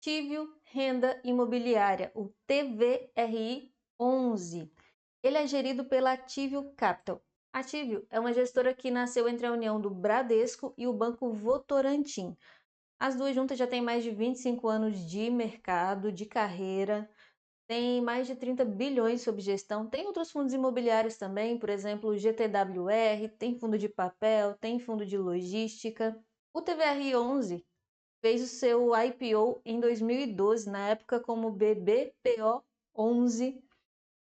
Tívio Renda Imobiliária, o TVRI11. Ele é gerido pela Tívio Capital. A Tívio é uma gestora que nasceu entre a união do Bradesco e o Banco Votorantim. As duas juntas já têm mais de 25 anos de mercado, de carreira, tem mais de 30 bilhões sob gestão. Tem outros fundos imobiliários também, por exemplo, o GTWR, tem fundo de papel, tem fundo de logística. O TVR11 fez o seu IPO em 2012, na época como BBPO11.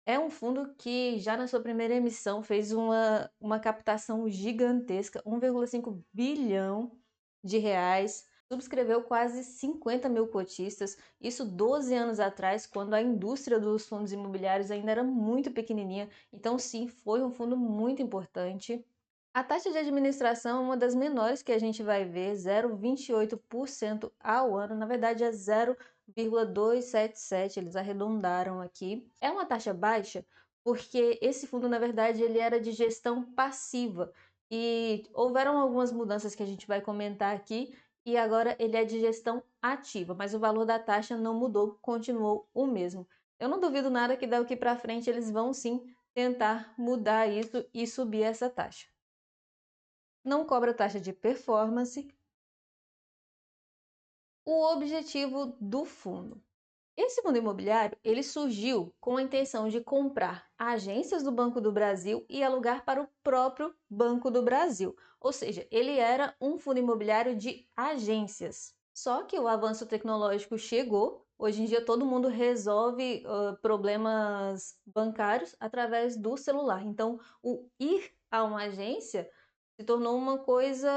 É um fundo que já na sua primeira emissão fez uma captação gigantesca, 1,5 bilhão de reais, subscreveu quase 50 mil cotistas, isso 12 anos atrás, quando a indústria dos fundos imobiliários ainda era muito pequenininha, então sim, foi um fundo muito importante. A taxa de administração é uma das menores que a gente vai ver, 0,28% ao ano, na verdade é 0,277, eles arredondaram aqui. É uma taxa baixa porque esse fundo, na verdade, ele era de gestão passiva e houveram algumas mudanças que a gente vai comentar aqui e agora ele é de gestão ativa, mas o valor da taxa não mudou, continuou o mesmo. Eu não duvido nada que daqui para frente eles vão sim tentar mudar isso e subir essa taxa. Não cobra taxa de performance. O objetivo do fundo. Esse fundo imobiliário, ele surgiu com a intenção de comprar agências do Banco do Brasil e alugar para o próprio Banco do Brasil. Ou seja, ele era um fundo imobiliário de agências. Só que o avanço tecnológico chegou. Hoje em dia todo mundo resolve problemas bancários através do celular. Então, o ir a uma agência se tornou uma coisa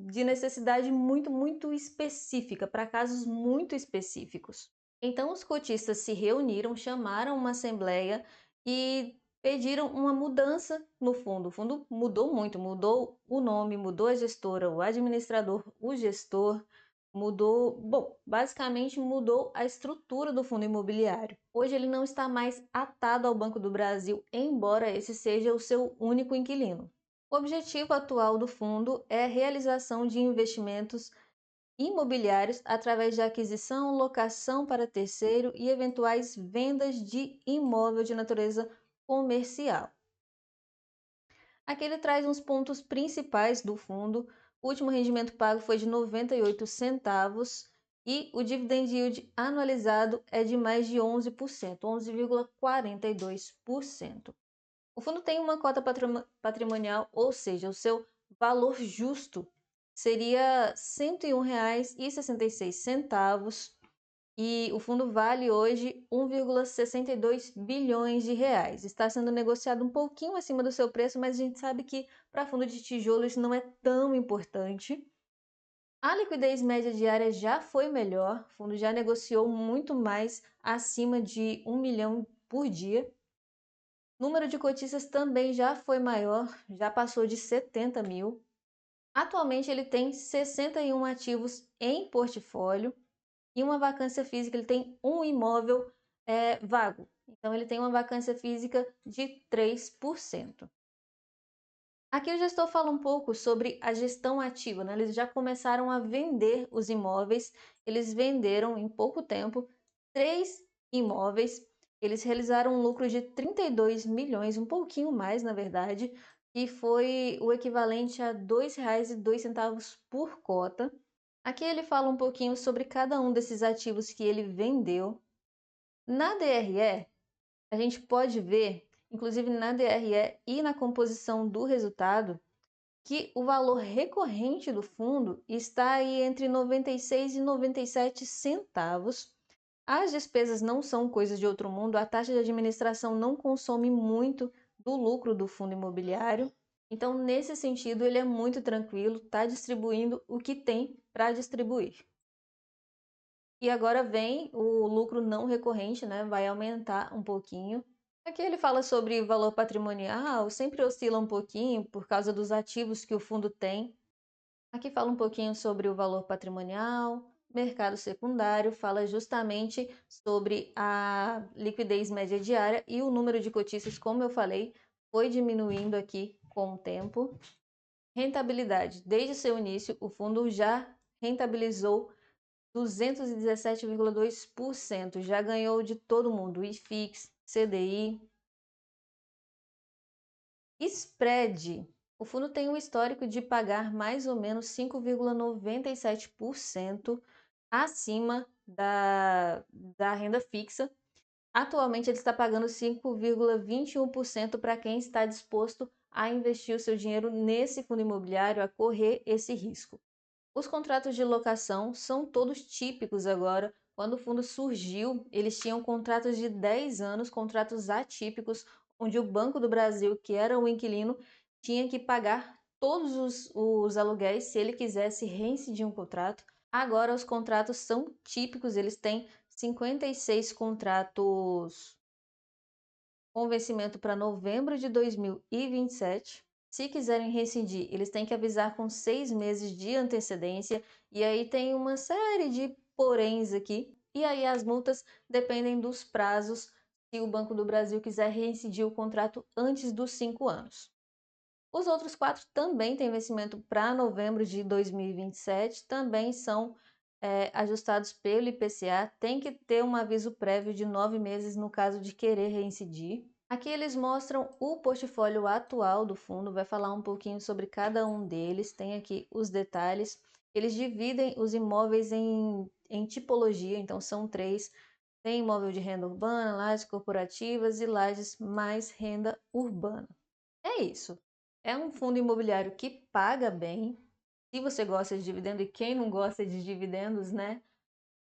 de necessidade muito específica, para casos muito específicos. Então, os cotistas se reuniram, chamaram uma assembleia e pediram uma mudança no fundo. O fundo mudou muito, mudou o nome, mudou a gestora, o administrador, o gestor, mudou, bom, basicamente mudou a estrutura do fundo imobiliário. Hoje ele não está mais atado ao Banco do Brasil, embora esse seja o seu único inquilino. O objetivo atual do fundo é a realização de investimentos imobiliários através de aquisição, locação para terceiro e eventuais vendas de imóvel de natureza comercial. Aqui ele traz uns pontos principais do fundo. O último rendimento pago foi de 98 centavos e o dividend yield anualizado é de mais de 11%, 11,42%. O fundo tem uma cota patrimonial, ou seja, o seu valor justo seria R$ 101,66 e o fundo vale hoje 1,62 bilhões de reais. Está sendo negociado um pouquinho acima do seu preço, mas a gente sabe que para fundo de tijolo isso não é tão importante. A liquidez média diária já foi melhor, o fundo já negociou muito mais acima de 1 milhão por dia. O número de cotistas também já foi maior, já passou de 70 mil. Atualmente ele tem 61 ativos em portfólio e uma vacância física, ele tem um imóvel vago. Então ele tem uma vacância física de 3%. Aqui o gestor fala um pouco sobre a gestão ativa, né? Eles já começaram a vender os imóveis, eles venderam em pouco tempo 3 imóveis, eles realizaram um lucro de 32 milhões, um pouquinho mais na verdade, e foi o equivalente a R$ 2,02 por cota. Aqui ele fala um pouquinho sobre cada um desses ativos que ele vendeu. Na DRE, a gente pode ver, inclusive na DRE e na composição do resultado, que o valor recorrente do fundo está aí entre 96 e 97 centavos. As despesas não são coisas de outro mundo, a taxa de administração não consome muito do lucro do fundo imobiliário. Então, nesse sentido, ele é muito tranquilo, está distribuindo o que tem para distribuir. E agora vem o lucro não recorrente, né? Vai aumentar um pouquinho. Aqui ele fala sobre valor patrimonial, sempre oscila um pouquinho por causa dos ativos que o fundo tem. Aqui fala um pouquinho sobre o valor patrimonial, mercado secundário, fala justamente sobre a liquidez média diária e o número de cotistas, como eu falei, foi diminuindo aqui com o tempo. Rentabilidade. Desde seu início, o fundo já rentabilizou 217,2%. Já ganhou de todo mundo, IFIX, CDI. Spread. O fundo tem um histórico de pagar mais ou menos 5,97% acima da renda fixa. Atualmente ele está pagando 5,21% para quem está disposto a investir o seu dinheiro nesse fundo imobiliário, a correr esse risco. Os contratos de locação são todos típicos agora. Quando o fundo surgiu, eles tinham contratos de 10 anos, contratos atípicos, onde o Banco do Brasil, que era o inquilino, tinha que pagar todos os aluguéis se ele quisesse reincidir um contrato. Agora os contratos são típicos, eles têm 56 contratos com vencimento para novembro de 2027. Se quiserem rescindir, eles têm que avisar com 6 meses de antecedência. E aí tem uma série de poréns aqui. E aí as multas dependem dos prazos, se o Banco do Brasil quiser reincidir o contrato antes dos 5 anos. Os outros 4 também têm vencimento para novembro de 2027, também são ajustados pelo IPCA, tem que ter um aviso prévio de 9 meses no caso de querer reincidir. Aqui eles mostram o portfólio atual do fundo, vai falar um pouquinho sobre cada um deles, tem aqui os detalhes. Eles dividem os imóveis em tipologia, então são 3. Tem imóvel de renda urbana, lajes corporativas e lajes mais renda urbana. É isso. É um fundo imobiliário que paga bem, se você gosta de dividendo e quem não gosta de dividendos, né?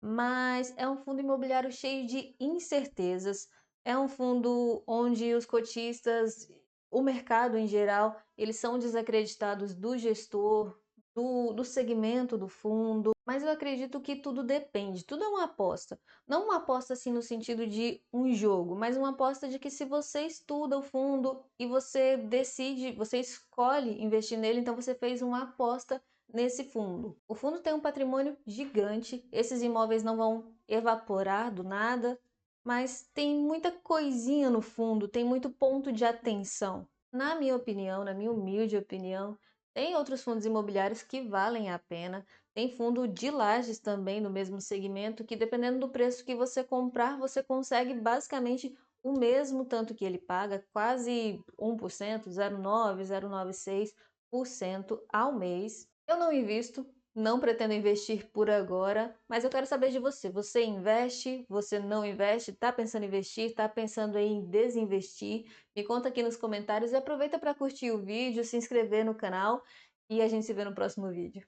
Mas é um fundo imobiliário cheio de incertezas. É um fundo onde os cotistas, o mercado em geral, eles são desacreditados do gestor, do segmento do fundo. Mas eu acredito que tudo depende, tudo é uma aposta. Não uma aposta assim no sentido de um jogo, mas uma aposta de que se você estuda o fundo e você decide, você escolhe investir nele, então você fez uma aposta nesse fundo. O fundo tem um patrimônio gigante, esses imóveis não vão evaporar do nada, mas tem muita coisinha no fundo, tem muito ponto de atenção. Na minha opinião, na minha humilde opinião, tem outros fundos imobiliários que valem a pena. Tem fundo de lajes também no mesmo segmento, que dependendo do preço que você comprar, você consegue basicamente o mesmo tanto que ele paga, quase 1%, 0,9, 0,96% ao mês. Eu não invisto, não pretendo investir por agora, mas eu quero saber de você. Você investe? Você não investe? Tá pensando em investir? Tá pensando em desinvestir? Me conta aqui nos comentários e aproveita para curtir o vídeo, se inscrever no canal e a gente se vê no próximo vídeo.